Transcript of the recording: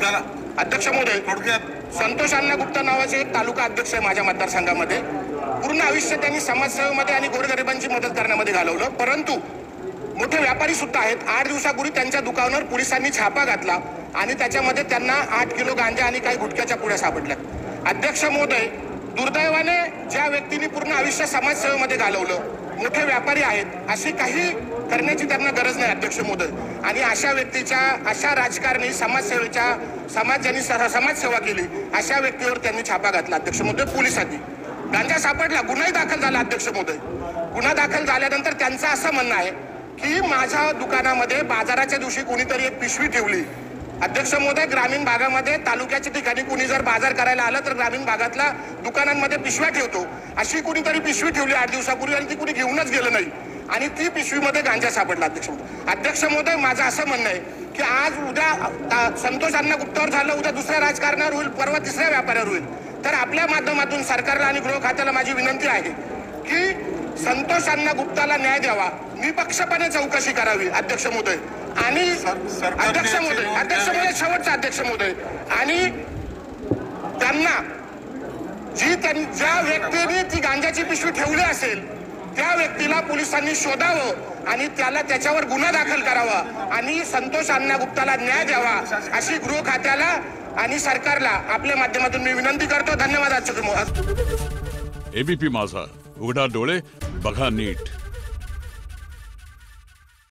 चला अध्यक्ष महोदय, थोडक्यात संतोष अण्णा गुप्ता नावाचे एक तालुका अध्यक्ष आहे माझ्या मतदारसंघामध्ये. पूर्ण आयुष्य त्यांनी समाजसेवेमध्ये आणि गोरगरिबांची मदत करण्यामध्ये घालवलं. परंतु मोठे व्यापारी सुद्धा आहेत. 8 दिवसापूर्वी त्यांच्या दुकानावर पोलिसांनी छापा घातला आणि त्याच्यामध्ये त्यांना 8 किलो गांजा आणि काही गुटख्याच्या पुड्या सापडल्यात. अध्यक्ष महोदय, दुर्दैवाने ज्या व्यक्तींनी पूर्ण आयुष्य समाजसेवेमध्ये घालवलं, मोठे व्यापारी आहेत, अशी काही करण्याची त्यांना गरज नाही अध्यक्ष महोदय. आणि अशा व्यक्तीच्या, अशा राजकारणी ज्यांनी समाजसेवा केली अशा व्यक्तीवर त्यांनी छापा घातला अध्यक्ष महोदय. पोलिसांनी गांजा सापडला, गुन्हाही दाखल झाला अध्यक्ष महोदय. गुन्हा दाखल झाल्यानंतर त्यांचं असं म्हणणं आहे की माझ्या दुकानामध्ये बाजाराच्या दिवशी कोणीतरी एक पिशवी ठेवली. अध्यक्ष महोदय, ग्रामीण भागामध्ये तालुक्याच्या ठिकाणी कोणी जर बाजार करायला आलं तर ग्रामीण भागातला दुकानांमध्ये पिशव्या ठेवतो. अशी कोणीतरी पिशवी ठेवली 8 दिवसापूर्वी आणि ती कोणी घेऊनच गेलं नाही आणि ती पिशवीमध्ये गांजा सापडला अध्यक्ष महोदय. अध्यक्ष महोदय, माझं असं म्हणणं आहे की आज उद्या संतोष अण्णा गुप्तावर झालं, उद्या दुसऱ्या राजकारणावर होईल, परवा तिसऱ्या व्यापाऱ्यावर होईल. तर आपल्या माध्यमातून सरकारला आणि गृह खात्याला माझी विनंती आहे की संतोष अण्णा गुप्ताला न्याय द्यावा, निपक्षपणे चौकशी करावी अध्यक्ष महोदय. आणि अध्यक्ष महोदय शेवटचा अध्यक्ष महोदय, आणि त्यांना ज्या व्यक्तीने ती गांजाची पिशवी ठेवली असेल त्या व्यक्तीला पोलिसांनी शोधावं आणि त्याच्यावर गुन्हा दाखल करावा आणि संतोष अण्णा गुप्ताला न्याय द्यावा अशी गृह खात्याला आणि सरकारला आपल्या माध्यमातून मी विनंती करतो. धन्यवाद. एबीपी माझा, उघडा डोळे बघा नीट.